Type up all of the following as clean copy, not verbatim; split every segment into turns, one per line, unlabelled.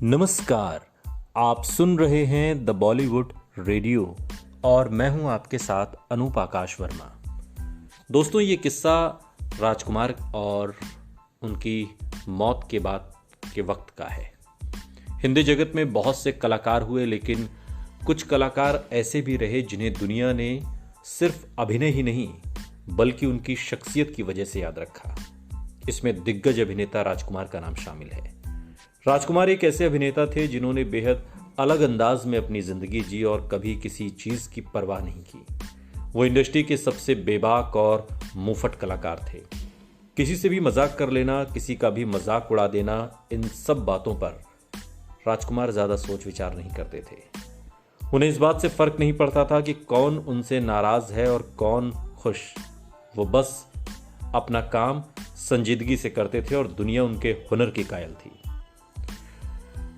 नमस्कार। आप सुन रहे हैं द बॉलीवुड रेडियो और मैं हूं आपके साथ अनूप आकाश वर्मा। दोस्तों, ये किस्सा राजकुमार और उनकी मौत के बाद के वक्त का है। हिंदी जगत में बहुत से कलाकार हुए, लेकिन कुछ कलाकार ऐसे भी रहे जिन्हें दुनिया ने सिर्फ अभिनय ही नहीं बल्कि उनकी शख्सियत की वजह से याद रखा। इसमें दिग्गज अभिनेता राजकुमार का नाम शामिल है। राजकुमार एक ऐसे अभिनेता थे जिन्होंने बेहद अलग अंदाज में अपनी जिंदगी जी और कभी किसी चीज की परवाह नहीं की। वो इंडस्ट्री के सबसे बेबाक और मुंहफट कलाकार थे। किसी से भी मजाक कर लेना, किसी का भी मजाक उड़ा देना, इन सब बातों पर राजकुमार ज्यादा सोच विचार नहीं करते थे। उन्हें इस बात से फर्क नहीं पड़ता था कि कौन उनसे नाराज है और कौन खुश। वो बस अपना काम संजीदगी से करते थे और दुनिया उनके हुनर की कायल थी।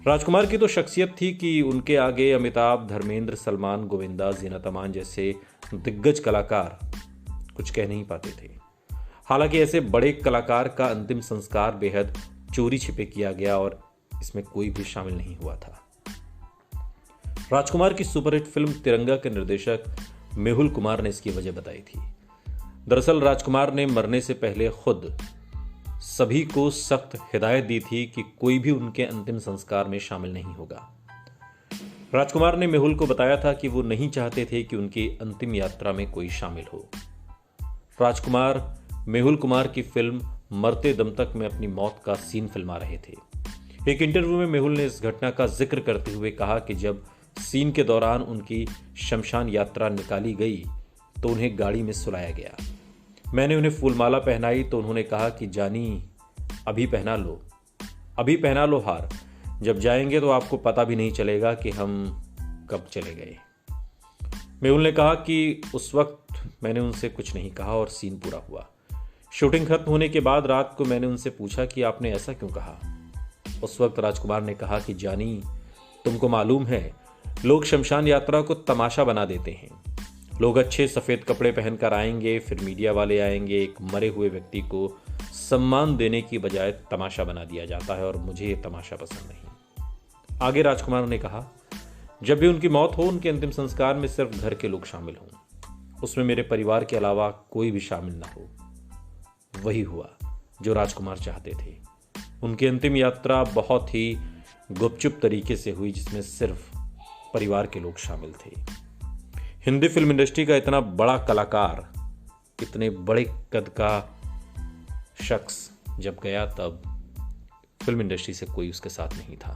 राजकुमार की तो शख्सियत थी कि उनके आगे अमिताभ, धर्मेंद्र, सलमान, गोविंदा, जीनत अमान जैसे दिग्गज कलाकार कुछ कह नहीं पाते थे। हालांकि ऐसे बड़े कलाकार का अंतिम संस्कार बेहद चोरी छिपे किया गया और इसमें कोई भी शामिल नहीं हुआ था। राजकुमार की सुपरहिट फिल्म तिरंगा के निर्देशक मेहुल कुमार ने इसकी वजह बताई थी। दरअसल राजकुमार ने मरने से पहले खुद सभी को सख्त हिदायत दी थी कि कोई भी उनके अंतिम संस्कार में शामिल नहीं होगा। राजकुमार ने मेहुल को बताया था कि वो नहीं चाहते थे कि उनकी अंतिम यात्रा में कोई शामिल हो। राजकुमार मेहुल कुमार की फिल्म मरते दम तक में अपनी मौत का सीन फिल्मा रहे थे। एक इंटरव्यू में मेहुल ने इस घटना का जिक्र करते हुए कहा कि जब सीन के दौरान उनकी शमशान यात्रा निकाली गई तो उन्हें गाड़ी में सुलाया गया। मैंने उन्हें फूलमाला पहनाई तो उन्होंने कहा कि जानी, अभी पहना लो हार। जब जाएंगे तो आपको पता भी नहीं चलेगा कि हम कब चले गए। मेहुल ने कहा कि उस वक्त मैंने उनसे कुछ नहीं कहा और सीन पूरा हुआ। शूटिंग खत्म होने के बाद रात को मैंने उनसे पूछा कि आपने ऐसा क्यों कहा। उस वक्त राजकुमार ने कहा कि जानी, तुमको मालूम है, लोग शमशान यात्रा को तमाशा बना देते हैं। लोग अच्छे सफेद कपड़े पहनकर आएंगे, फिर मीडिया वाले आएंगे, एक मरे हुए व्यक्ति को सम्मान देने की बजाय तमाशा बना दिया जाता है और मुझे ये तमाशा पसंद नहीं। आगे राजकुमार ने कहा, जब भी उनकी मौत हो, उनके अंतिम संस्कार में सिर्फ घर के लोग शामिल हों, उसमें मेरे परिवार के अलावा कोई भी शामिल ना हो। वही हुआ जो राजकुमार चाहते थे। उनकी अंतिम यात्रा बहुत ही गुपचुप तरीके से हुई, जिसमें सिर्फ परिवार के लोग शामिल थे। हिंदी फिल्म इंडस्ट्री का इतना बड़ा कलाकार, इतने बड़े कद का शख्स जब गया, तब फिल्म इंडस्ट्री से कोई उसके साथ नहीं था।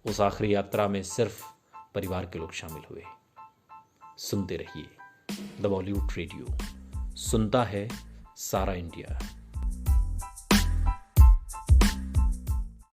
उस आखिरी यात्रा में सिर्फ परिवार के लोग शामिल हुए। सुनते रहिए द बॉलीवुड रेडियो, सुनता है सारा इंडिया।